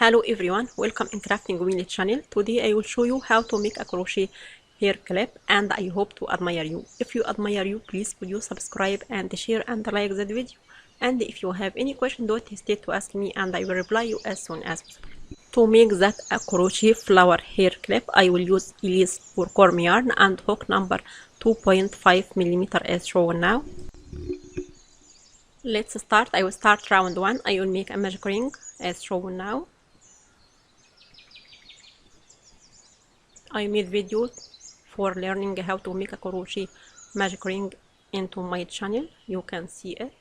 Hello everyone, welcome in Crafting Wheel channel. Today I will show you how to make a crochet hair clip and I hope to admire you. If you admire you, please would you subscribe and share and like the video. And if you have any question, don't hesitate to ask me and I will reply you as soon as possible. To make that a crochet flower hair clip, I will use Elise or corm yarn and hook number 2.5mm as shown now. Let's start. I will start round 1. I will make a magic ring as shown now. I made videos for learning how to make a crochet magic ring into my channel. You can see it.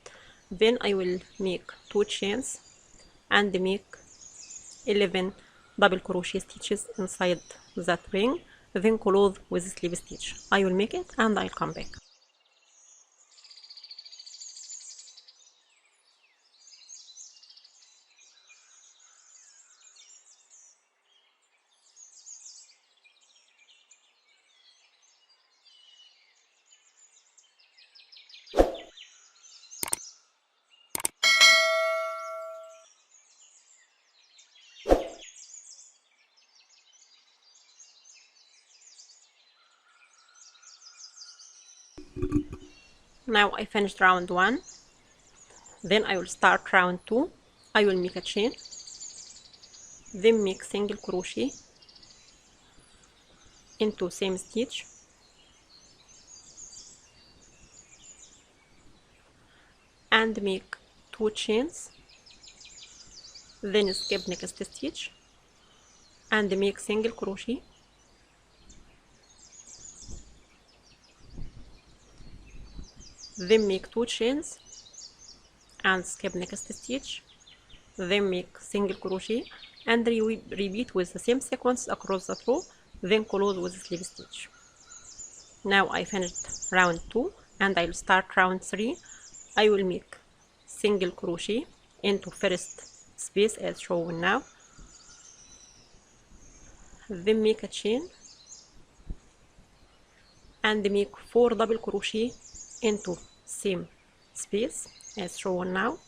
Then I will make 2 chains and make 11 double crochet stitches inside that ring. Then close with slip stitch. I will make it and I'll come back. Now I finished round 1. Then I will start round 2. I will make a chain, then make single crochet into same stitch, and make 2 chains, then skip next stitch and make single crochet, then make 2 chains and skip next stitch, then make single crochet and repeat with the same sequence across the row, then close with slip stitch. Now I finished round 2 and I will start round 3. I will make single crochet into first space as shown now, then make a chain and make 4 double crochet into same space as shown now.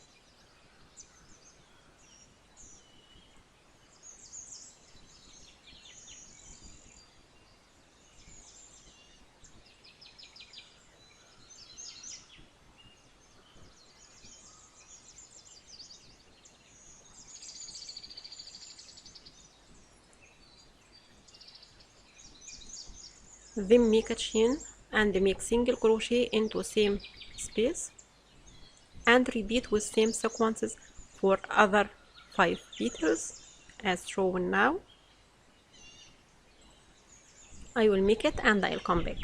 Then make a chain and make single crochet into same space and repeat with same sequences for other 5 petals as shown now. I will make it and I'll come back.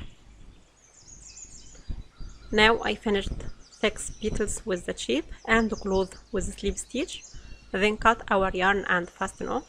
Now I finished 6 petals with the shape and close with slip stitch, then cut our yarn and fasten off.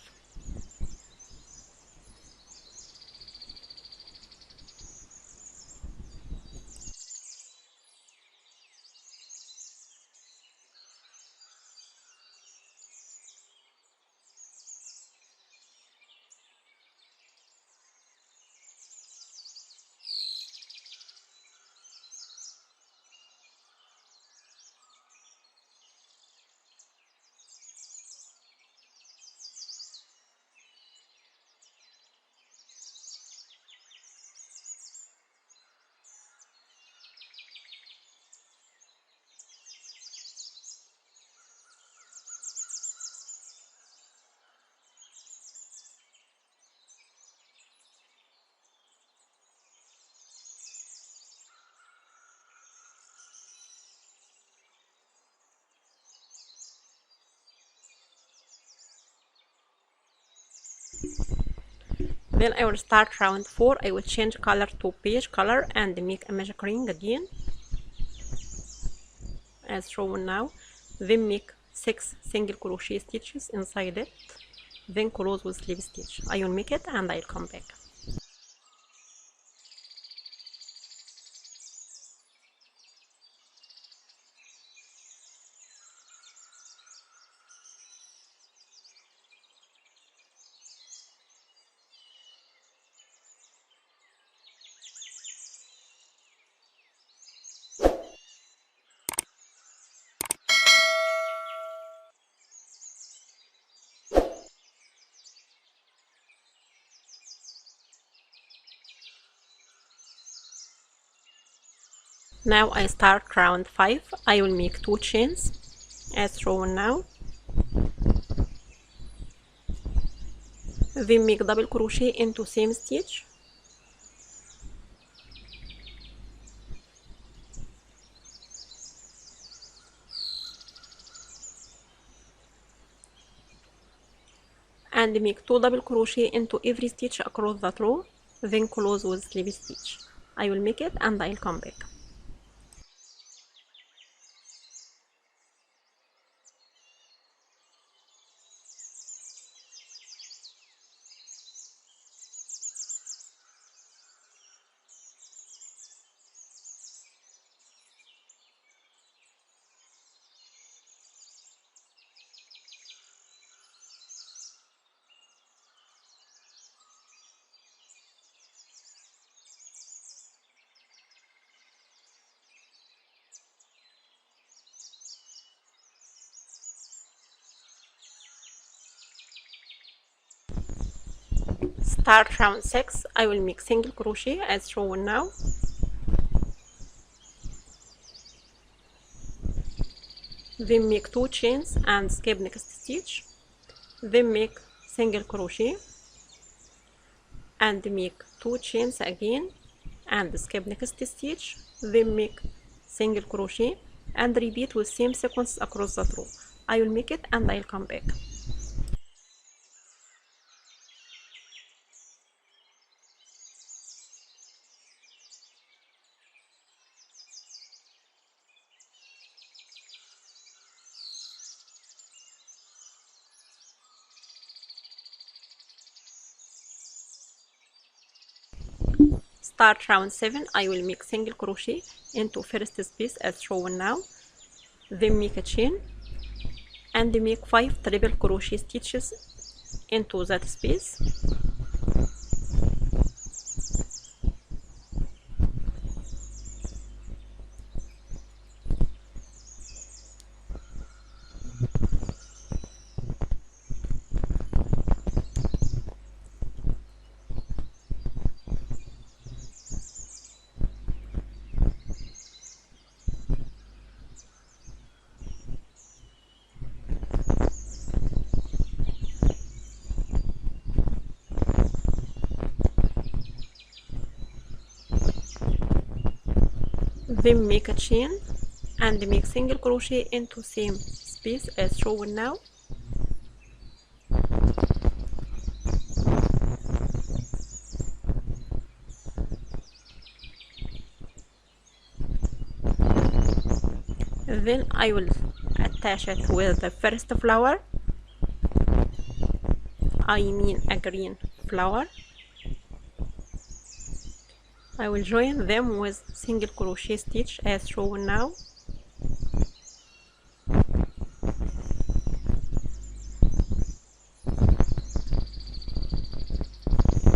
Then I will start round 4. I will change color to beige color and make a magic ring again as shown now. Then make 6 single crochet stitches inside it, then close with slip stitch. I will make it and I'll come back. Now I start round 5. I will make 2 chains as shown now. Then make double crochet into same stitch. And make 2 double crochet into every stitch across that row. Then close with slip stitch. I will make it and I'll come back. Start round 6. I will make single crochet as shown now. Then make 2 chains and skip next stitch. Then make single crochet and make 2 chains again and skip next stitch. Then make single crochet and repeat with same sequence across that row. I will make it and I'll come back. Start round 7. I will make single crochet into first space as shown now. Then make a chain and make 5 triple crochet stitches into that space. Then make a chain and make single crochet into same space as shown now. Then I will attach it with the first flower. I mean a green flower. I will join them with single crochet stitch as shown now.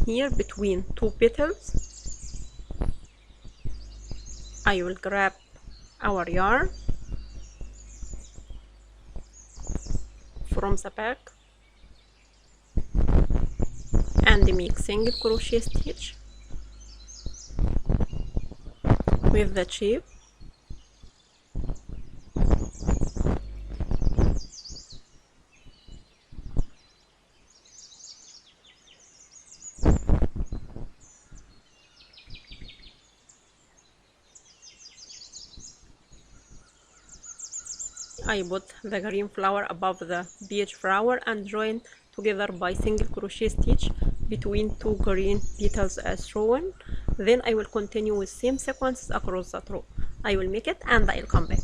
Here between 2 petals, I will grab our yarn from the back and make single crochet stitch with the shape. I put the green flower above the beige flower and join together by single crochet stitch between 2 green petals as shown. Then I will continue with same sequences across that row. I will make it and I'll come back.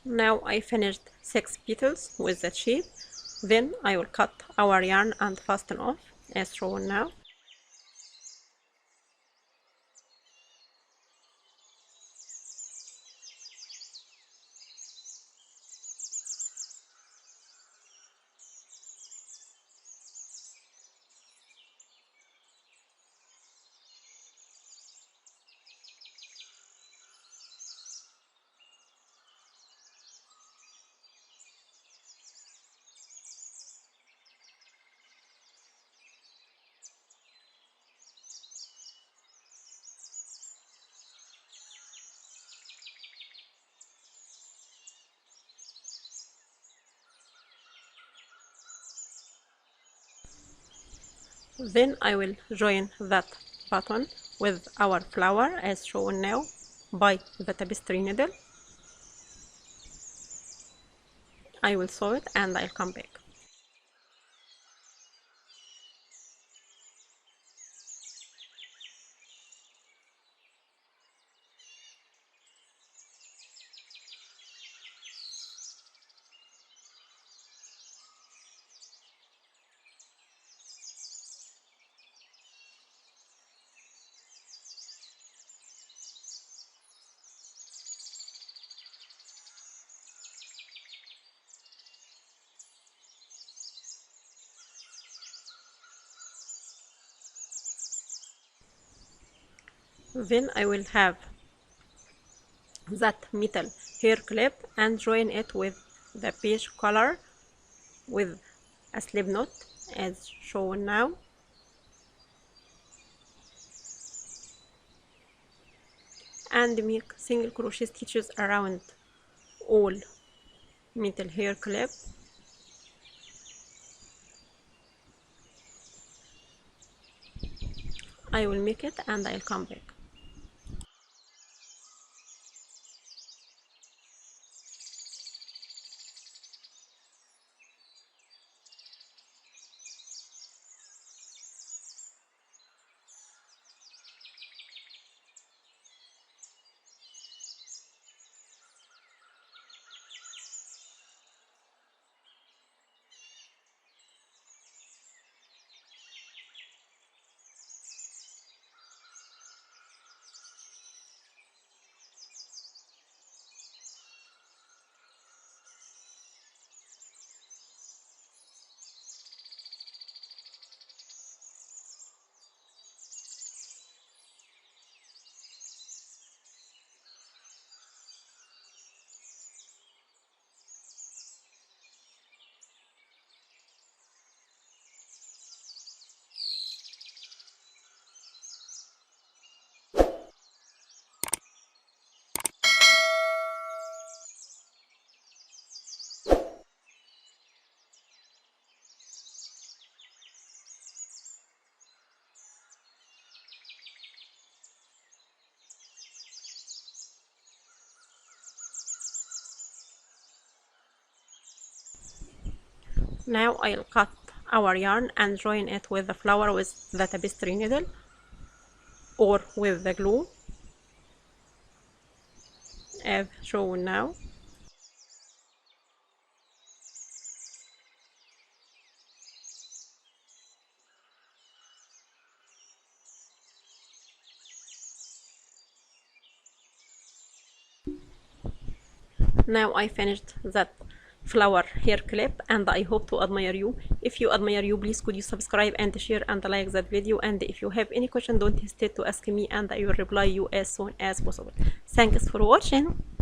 Now I finished 6 petals with that shape. Then I will cut our yarn and fasten off as shown now. Then I will join that button with our flower as shown now by the tapestry needle. I will sew it and I'll come back. Then I will have that metal hair clip and join it with the beige color with a slip knot as shown now. And make single crochet stitches around all metal hair clip. I will make it and I'll come back. Now I'll cut our yarn and join it with the flower with the tapestry needle or with the glue as shown now. Now I finished that flower hair clip and I hope to admire you. If you admire you, please could you subscribe and share and like that video, and if you have any question don't hesitate to ask me and I will reply you as soon as possible. Thanks for watching.